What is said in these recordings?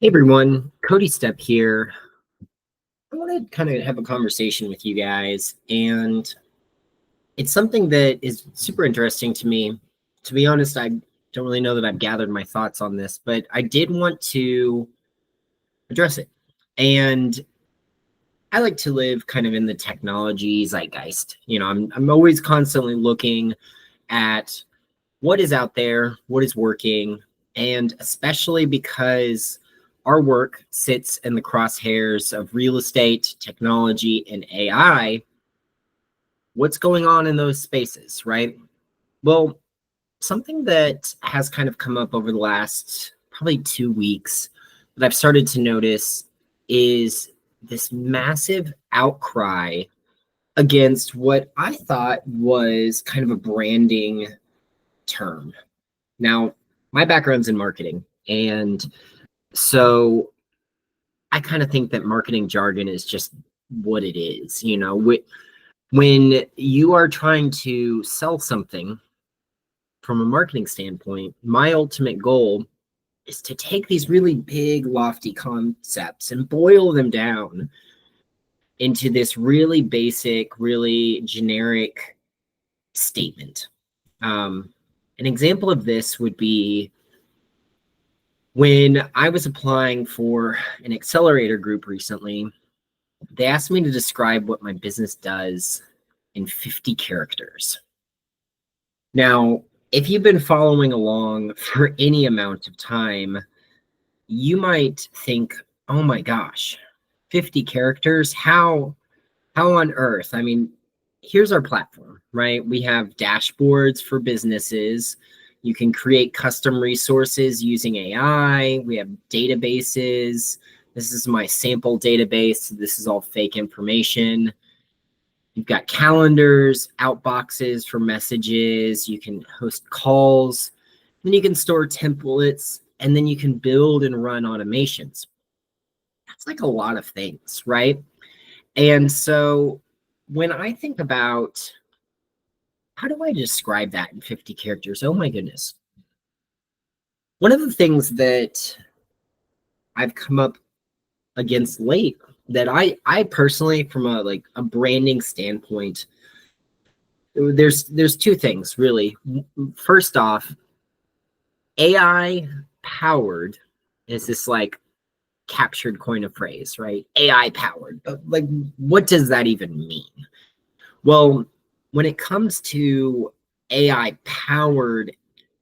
Hey everyone, Cody Stepp here. I want to kind of have a conversation with you guys, and it's something that is super interesting to me. To be honest, I don't really know that I've gathered my thoughts on this, but I did want to address it. And I like to live kind of in the technology zeitgeist. I'm always constantly looking at what is out there, what is working, and especially because our work sits in the crosshairs of real estate, technology, and AI, what's going on in those spaces, right? Well, something that has kind of come up over the last probably 2 weeks that I've started to notice is this massive outcry against what I thought was kind of a branding term. Now, my background's in marketing, and so I kind of think that marketing jargon is just what it is. When you are trying to sell something from a marketing standpoint, my ultimate goal is to take these really big, lofty concepts and boil them down into this really basic, really generic statement. An example of this would be when I was applying for an accelerator group recently. They asked me to describe what my business does in 50 characters. Now, if you've been following along for any amount of time, you might think, oh my gosh, 50 characters? How on earth? I mean, here's our platform, right? We have dashboards for businesses. You can create custom resources using AI. We have databases. This is my sample database. This is all fake information. You've got calendars, outboxes for messages. You can host calls. Then you can store templates, and then you can build and run automations. That's like a lot of things, right? And so when I think about how do I describe that in 50 characters? Oh my goodness. One of the things that I've come up against late that I personally, from a branding standpoint, there's two things really. First off, AI powered is this like captured coin of phrase, right? AI powered. But like, what does that even mean? Well, when it comes to AI powered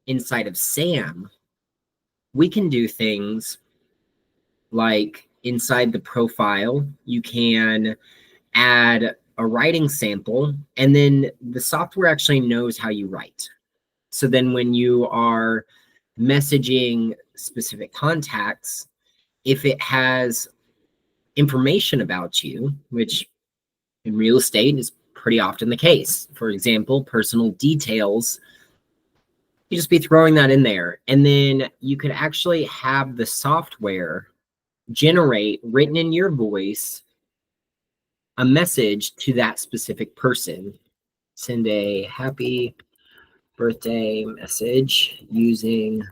inside of SAM, we can do things like inside the profile, you can add a writing sample, and then the software actually knows how you write. So then when you are messaging specific contacts, if it has information about you, which in real estate is pretty often the case, for example, personal details, you just be throwing that in there. And then you could actually have the software generate, written in your voice, a message to that specific person. Send a happy birthday message using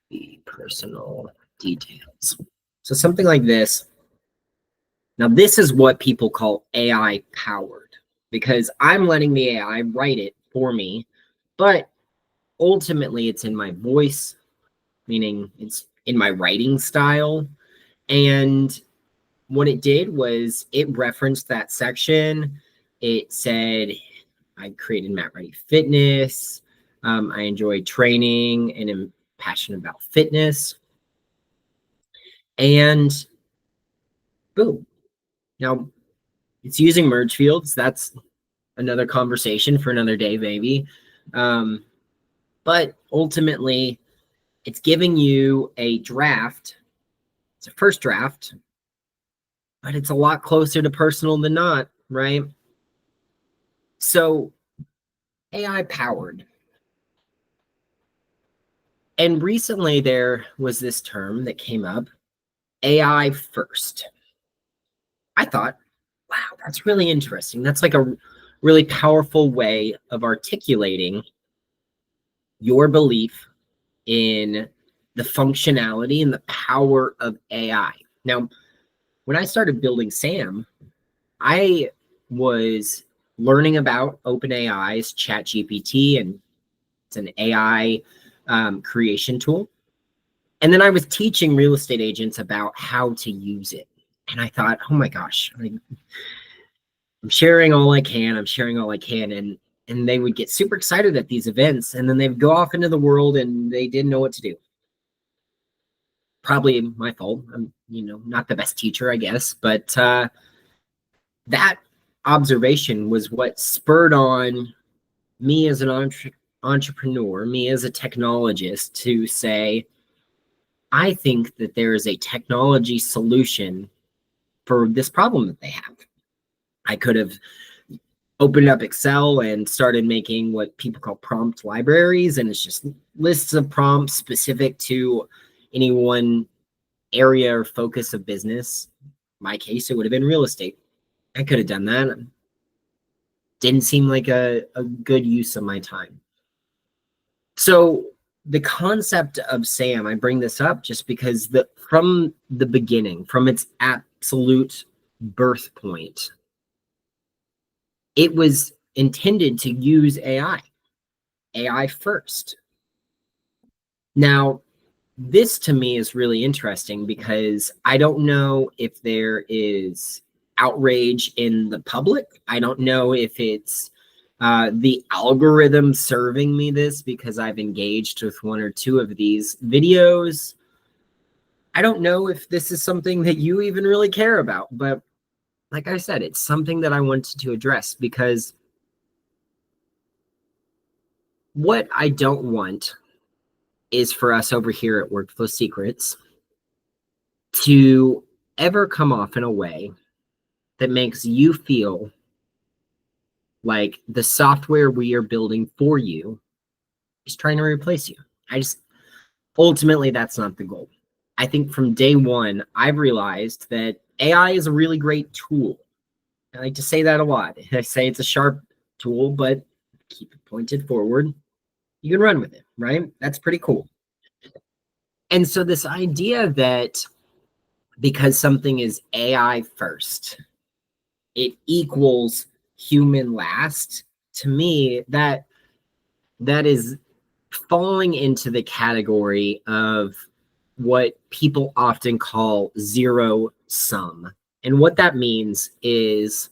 the personal details. So something like this. Now, this is what people call AI powered, because I'm letting the AI write it for me, but ultimately it's in my voice, meaning it's in my writing style. And what it did was it referenced that section. It said, I created Matt Ready Fitness. I enjoy training and am passionate about fitness. And boom. Now, it's using merge fields. That's another conversation for another day, maybe. But ultimately, it's giving you a draft. It's a first draft, but it's a lot closer to personal than not, right? So AI powered. And recently there was this term that came up, AI first. I thought, wow, that's really interesting. That's like a really powerful way of articulating your belief in the functionality and the power of AI. Now, when I started building SAM, I was learning about OpenAI's ChatGPT, and it's an AI creation tool. And then I was teaching real estate agents about how to use it. And I thought, oh my gosh, I'm sharing all I can. I'm sharing all I can. And they would get super excited at these events, and then they'd go off into the world and they didn't know what to do. Probably my fault. I'm, not the best teacher, I guess, but that observation was what spurred on me as an entrepreneur, me as a technologist, to say, I think that there is a technology solution for this problem that they have. I could have opened up Excel and started making what people call prompt libraries, and it's just lists of prompts specific to any one area or focus of business. In my case, it would have been real estate. I could have done that. Didn't seem like a good use of my time. So the concept of SAM, I bring this up just because from the beginning, from its absolute birth point, it was intended to use AI first. Now, this to me is really interesting because I don't know if there is outrage in the public. I don't know if it's the algorithm serving me this because I've engaged with one or two of these videos. I don't know if this is something that you even really care about, but like I said, it's something that I wanted to address because what I don't want is for us over here at Workflow Secrets to ever come off in a way that makes you feel like the software we are building for you is trying to replace you. Ultimately, that's not the goal. I think from day one, I've realized that AI is a really great tool. I like to say that a lot. I say it's a sharp tool, but keep it pointed forward. You can run with it, right? That's pretty cool. And so this idea that because something is AI first, it equals human last, to me, that is falling into the category of what people often call zero sum. And what that means is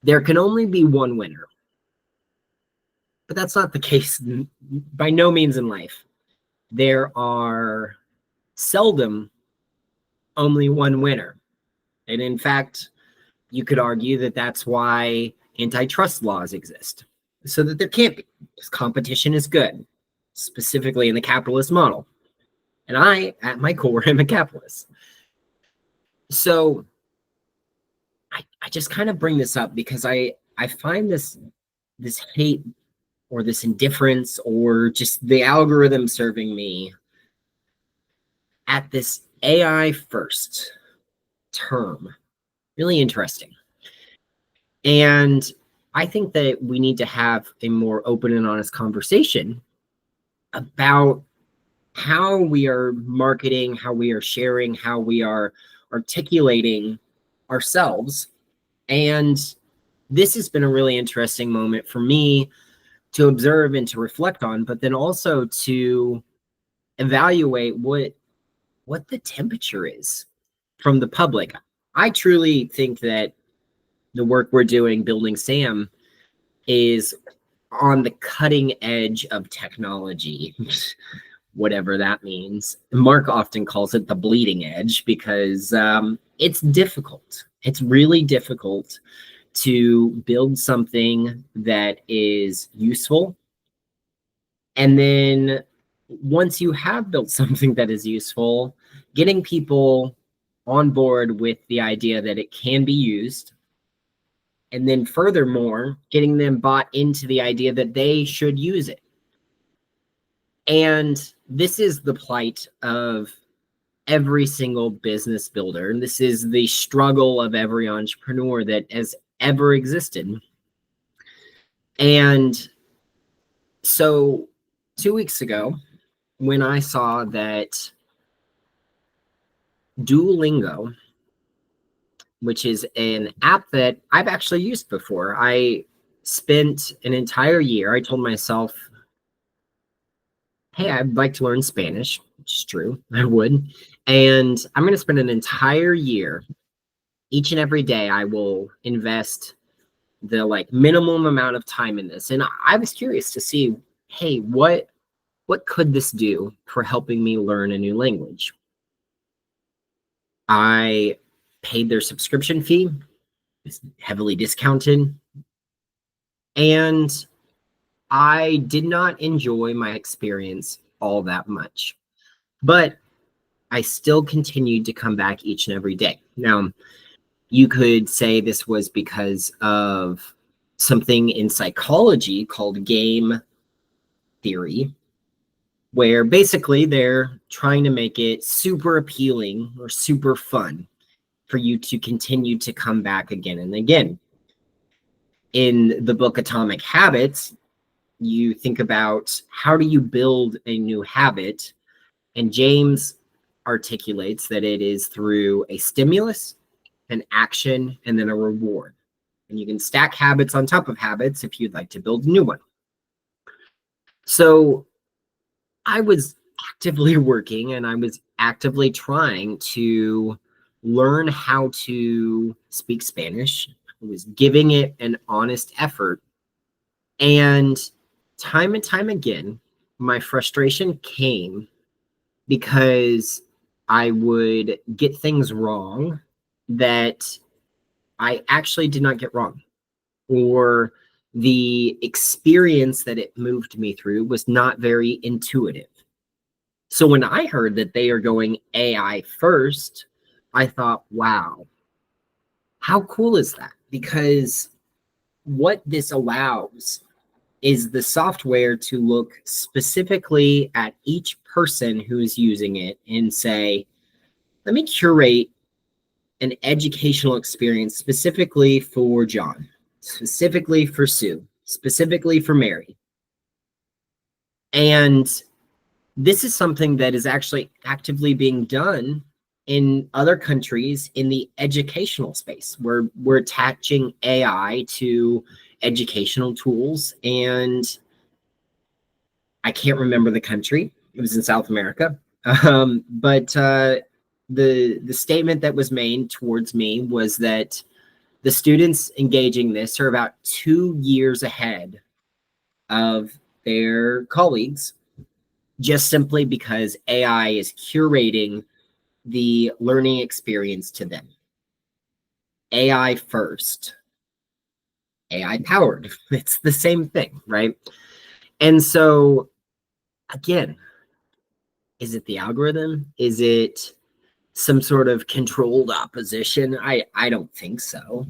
there can only be one winner. But that's not the case by no means in life. There are seldom only one winner. And in fact, you could argue that that's why antitrust laws exist, so that there can't be, because competition is good, specifically in the capitalist model. And I, at my core, am a capitalist. So I just kind of bring this up because I find this hate or this indifference or just the algorithm serving me at this AI first term really interesting. And I think that we need to have a more open and honest conversation about how we are marketing, how we are sharing, how we are articulating ourselves. And this has been a really interesting moment for me to observe and to reflect on, but then also to evaluate what the temperature is from the public. I truly think that the work we're doing building SAM is on the cutting edge of technology, whatever that means. Mark often calls it the bleeding edge because it's difficult. It's really difficult to build something that is useful. And then once you have built something that is useful, getting people on board with the idea that it can be used. And then furthermore, getting them bought into the idea that they should use it. And this is the plight of every single business builder. And this is the struggle of every entrepreneur that has ever existed. And so 2 weeks ago, when I saw that Duolingo, which is an app that I've actually used before, I spent an entire year. I told myself, hey, I'd like to learn Spanish, which is true, I would. And I'm going to spend an entire year. Each and every day, I will invest the like minimum amount of time in this. And I was curious to see, hey, what could this do for helping me learn a new language? I paid their subscription fee. It's heavily discounted. And I did not enjoy my experience all that much. But I still continued to come back each and every day. Now, you could say this was because of something in psychology called game theory, where basically they're trying to make it super appealing or super fun for you to continue to come back again and again. In the book Atomic Habits, you think about how do you build a new habit, and James articulates that it is through a stimulus, an action, and then a reward. And you can stack habits on top of habits if you'd like to build a new one. So I was actively working and I was actively trying to learn how to speak Spanish. I was giving it an honest effort. And time again, my frustration came because I would get things wrong that I actually did not get wrong, or the experience that it moved me through was not very intuitive. So when I heard that they are going AI first, I thought, wow, how cool is that? Because what this allows is the software to look specifically at each person who is using it and say, let me curate an educational experience specifically for John, specifically for Sue, specifically for Mary. And this is something that is actually actively being done in other countries in the educational space, where we're attaching AI to educational tools. And I can't remember the country. It was in South America. But the statement that was made towards me was that the students engaging this are about 2 years ahead of their colleagues, just simply because AI is curating the learning experience to them. AI first, AI powered. It's the same thing, right? And so, again, is it the algorithm? Is it some sort of controlled opposition? I don't think so,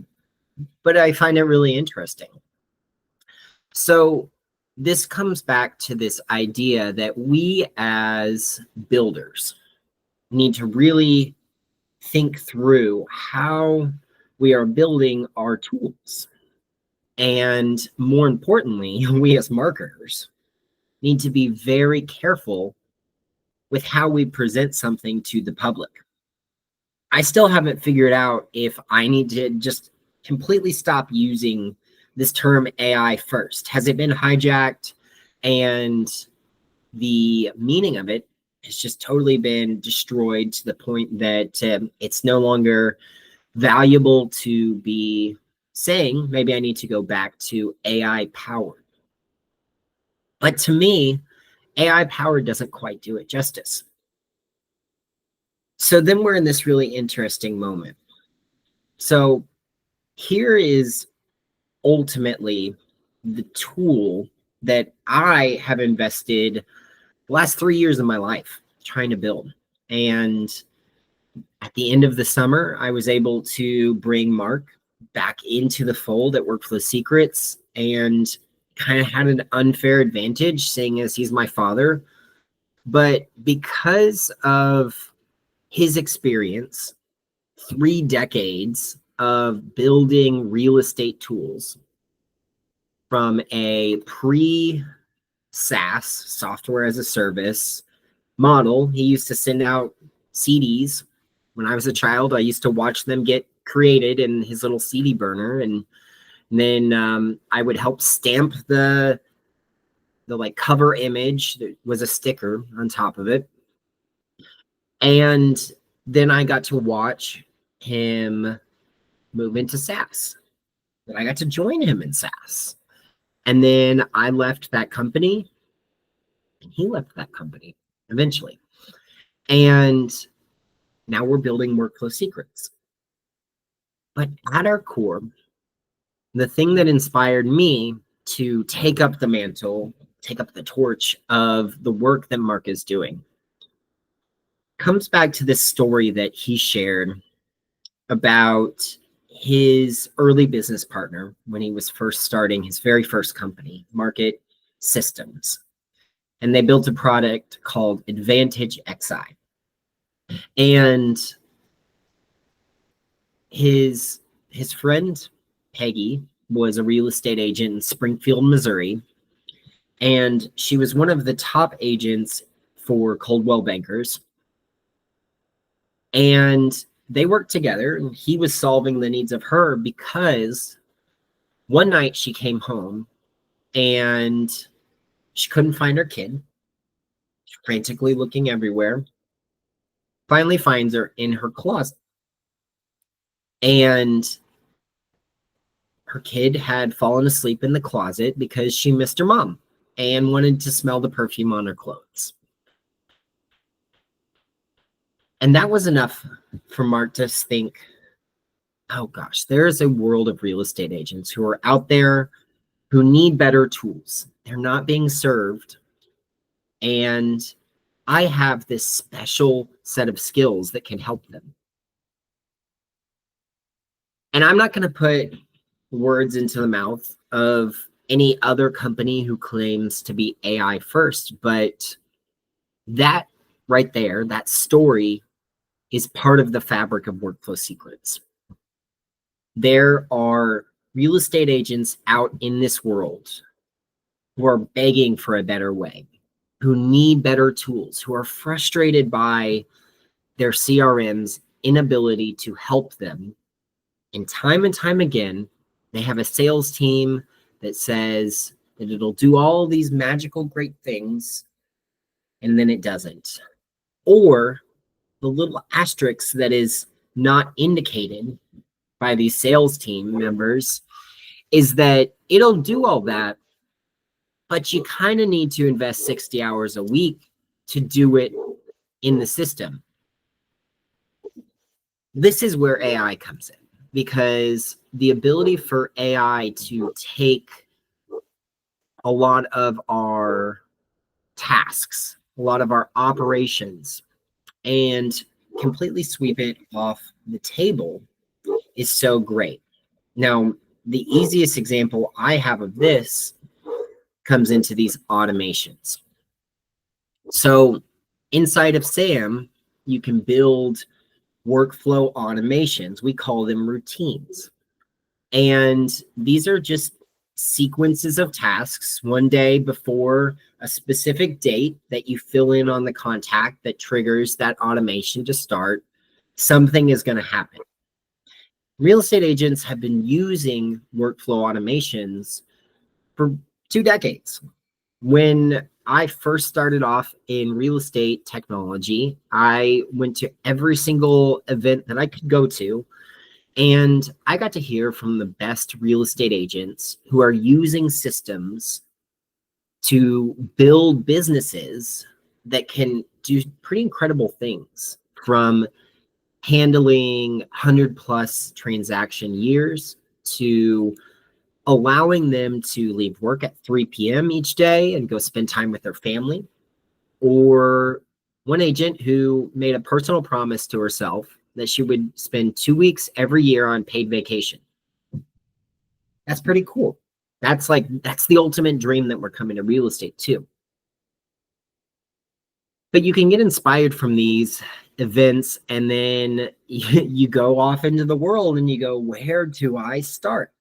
but I find it really interesting. So this comes back to this idea that we as builders need to really think through how we are building our tools. And more importantly, we as marketers need to be very careful with how we present something to the public. I still haven't figured out if I need to just completely stop using this term AI first. Has it been hijacked and the meaning of it has just totally been destroyed to the point that it's no longer valuable to be saying, maybe I need to go back to AI powered. But to me, AI powered doesn't quite do it justice. So then we're in this really interesting moment. So here is ultimately the tool that I have invested the last 3 years of my life trying to build. And at the end of the summer, I was able to bring Mark back into the fold at Workflow Secrets, and kind of had an unfair advantage seeing as he's my father. But because of his experience, 3 decades of building real estate tools from a pre-SaaS, software as a service, model. He used to send out CDs. When I was a child, I used to watch them get created in his little CD burner, and then I would help stamp the like cover image that was a sticker on top of it. And then I got to watch him move into SaaS. And I got to join him in SaaS. And then I left that company, and he left that company eventually. And now we're building workflow secrets. But at our core, the thing that inspired me to take up the mantle, take up the torch of the work that Mark is doing, comes back to this story that he shared about his early business partner when he was first starting his very first company, Market Systems. And they built a product called Advantage XI. And his friend Peggy was a real estate agent in Springfield, Missouri, and she was one of the top agents for Coldwell Bankers. And they worked together, and he was solving the needs of her because one night she came home and she couldn't find her kid, frantically looking everywhere, finally finds her in her closet. And her kid had fallen asleep in the closet because she missed her mom and wanted to smell the perfume on her clothes. And that was enough for Mark to think, oh gosh, there is a world of real estate agents who are out there who need better tools. They're not being served. And I have this special set of skills that can help them. And I'm not going to put words into the mouth of any other company who claims to be AI first, but that right there, that story is part of the fabric of workflow secrets. There are real estate agents out in this world who are begging for a better way, who need better tools, who are frustrated by their CRM's inability to help them. And time again, they have a sales team that says that it'll do all these magical great things, and then it doesn't. Or the little asterisk that is not indicated by these sales team members is that it'll do all that, but you kind of need to invest 60 hours a week to do it in the system. This is where AI comes in, because the ability for AI to take a lot of our tasks, a lot of our operations, and completely sweep it off the table is so great. Now, the easiest example I have of this comes into these automations. So inside of SAM, you can build workflow automations. We call them routines. And these are just sequences of tasks one day before a specific date that you fill in on the contact that triggers that automation to start. Something is going to happen. Real estate agents have been using workflow automations for 2 decades. When I first started off in real estate technology, I went to every single event that I could go to, and I got to hear from the best real estate agents who are using systems to build businesses that can do pretty incredible things, from handling 100+ transaction years to allowing them to leave work at 3 p.m. each day and go spend time with their family. Or one agent who made a personal promise to herself that she would spend 2 weeks every year on paid vacation. That's pretty cool. That's the ultimate dream that we're coming to real estate too. But you can get inspired from these events, and then you go off into the world and you go, where do I start?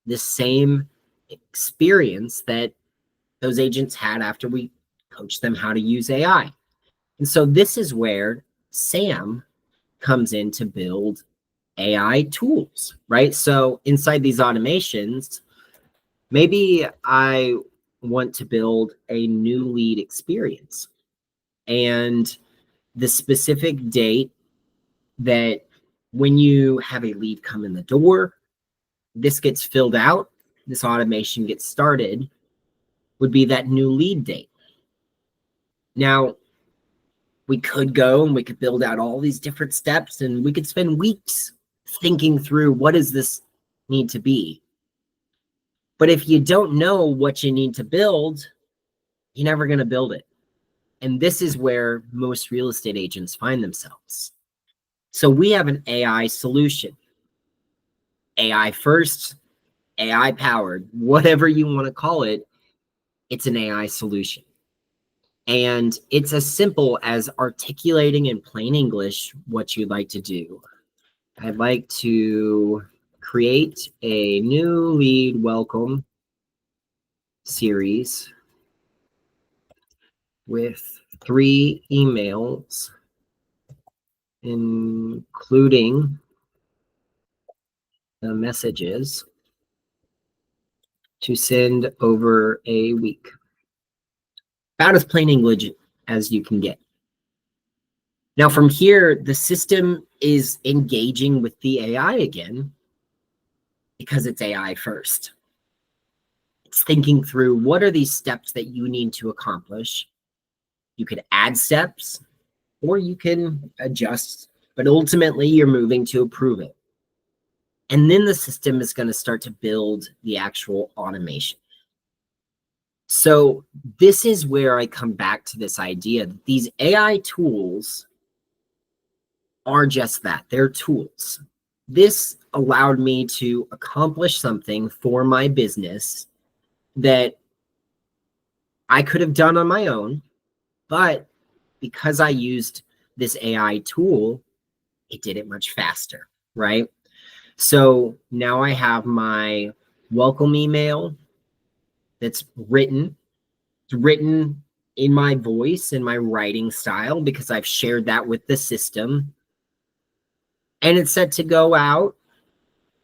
The same experience that those agents had after we coached them how to use AI. And so this is where Sam comes in to build AI tools, right? So inside these automations, maybe I want to build a new lead experience. And the specific date that when you have a lead come in the door, this gets filled out, this automation gets started, would be that new lead date. Now, we could go and we could build out all these different steps and we could spend weeks thinking through what does this need to be. But if you don't know what you need to build, you're never going to build it. And this is where most real estate agents find themselves. So we have an AI solution. AI first, AI powered, whatever you want to call it, it's an AI solution. And it's as simple as articulating in plain English what you'd like to do. I'd like to create a new lead welcome series with 3 emails, including the messages to send over a week. About as plain English as you can get. Now from here, the system is engaging with the AI again because it's AI first. It's thinking through what are these steps that you need to accomplish. You could add steps or you can adjust, but ultimately you're moving to approve it. And then the system is going to start to build the actual automation. So this is where I come back to this idea that these AI tools are just that. They're tools. This allowed me to accomplish something for my business that I could have done on my own, but because I used this AI tool, it did it much faster, right? So now I have my welcome email that's written. It's written in my voice, in my writing style, because I've shared that with the system. And it's set to go out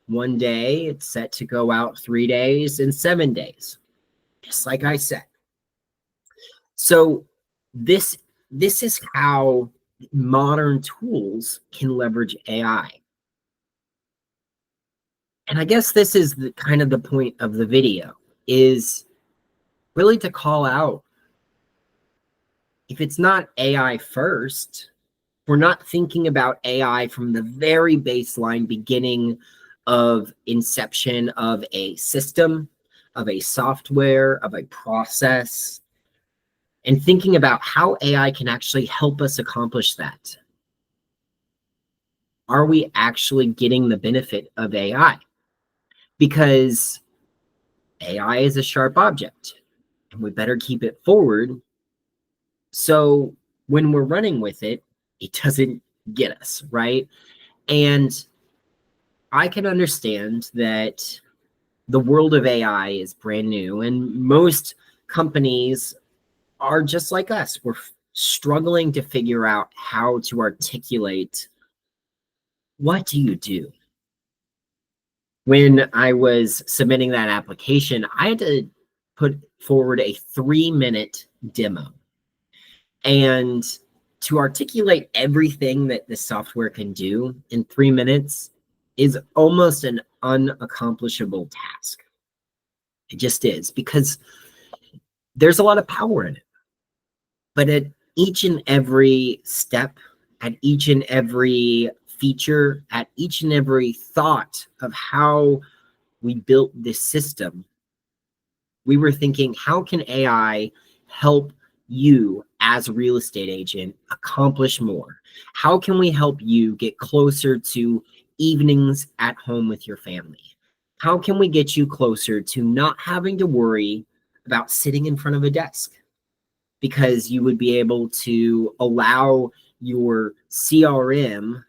1 day. It's set to go out 3 days and 7 days, just like I said. So this is how modern tools can leverage AI. And I guess this is the kind of the point of the video, is really to call out, if it's not AI first, we're not thinking about AI from the very baseline beginning of inception of a system, of a software, of a process, and thinking about how AI can actually help us accomplish that. Are we actually getting the benefit of AI? Because AI is a sharp object, and we better keep it forward. So when we're running with it, it doesn't get us, right? And I can understand that the world of AI is brand new, and most companies are just like us. We're struggling to figure out how to articulate, what do you do? When I was submitting that application, I had to put forward a 3-minute demo. And to articulate everything that this software can do in 3 minutes is almost an unaccomplishable task. It just is, because there's a lot of power in it. But at each and every step, at each and every feature, at each and every thought of how we built this system, we were thinking, how can AI help you as a real estate agent accomplish more? How can we help you get closer to evenings at home with your family? How can we get you closer to not having to worry about sitting in front of a desk? Because you would be able to allow your CRM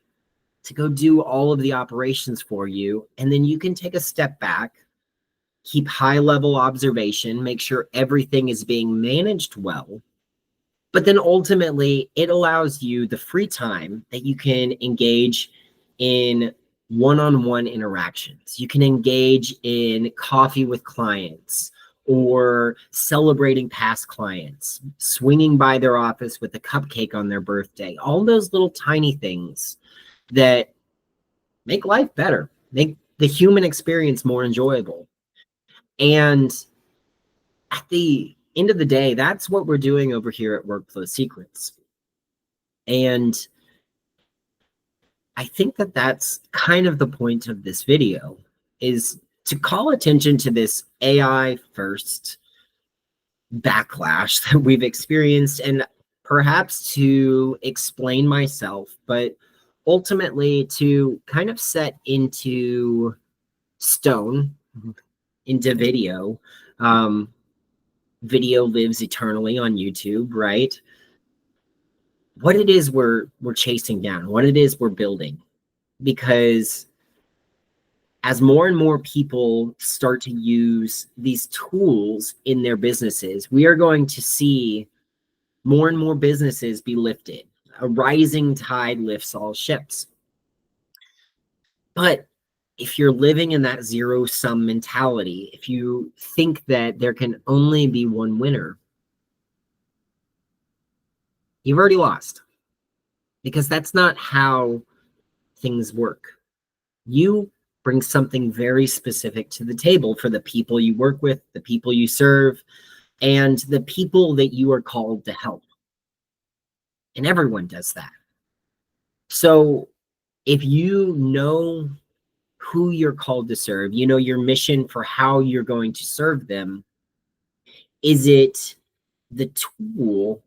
to go do all of the operations for you. And then you can take a step back, keep high level observation, make sure everything is being managed well. But then ultimately, it allows you the free time that you can engage in one-on-one interactions. You can engage in coffee with clients or celebrating past clients, swinging by their office with a cupcake on their birthday. All those little tiny things that make life better, make the human experience more enjoyable. And at the end of the day, that's what we're doing over here at Workflow Secrets. And I think that that's kind of the point of this video, is to call attention to this AI first backlash that we've experienced, and perhaps to explain myself, but ultimately to kind of set into stone, into video. Video lives eternally on YouTube, right? What it is we're chasing down, what it is we're building. Because as more and more people start to use these tools in their businesses, we are going to see more and more businesses be lifted. A rising tide lifts all ships. But if you're living in that zero-sum mentality, if you think that there can only be one winner, you've already lost. Because that's not how things work. You bring something very specific to the table for the people you work with, the people you serve, and the people that you are called to help. And everyone does that. So if you know who you're called to serve, you know your mission for how you're going to serve them, is it the tool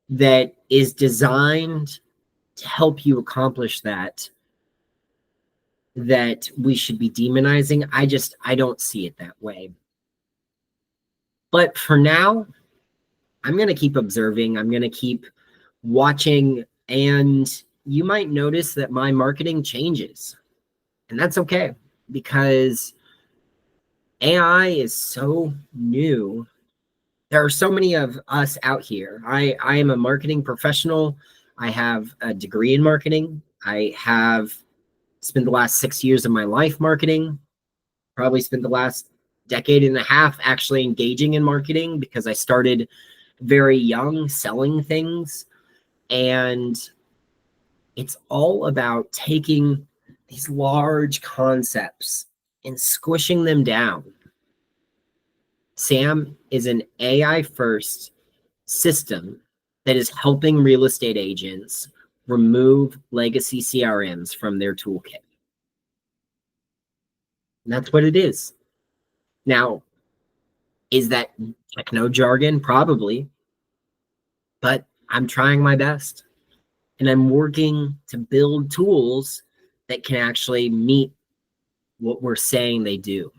that is designed to help you accomplish that we should be demonizing? I don't see it that way. But for now, I'm going to keep observing. I'm going to keep watching, and you might notice that my marketing changes. And that's okay, because AI is so new. There are so many of us out here. I am a marketing professional. I have a degree in marketing. I have spent the last 6 years of my life marketing. Probably spent the last decade and a half actually engaging in marketing, because I started very young selling things. And it's all about taking these large concepts and squishing them down. SAM is an AI first system that is helping real estate agents remove legacy CRMs from their toolkit. And that's what it is. Now, is that techno jargon? Probably. But I'm trying my best. And I'm working to build tools that can actually meet what we're saying they do.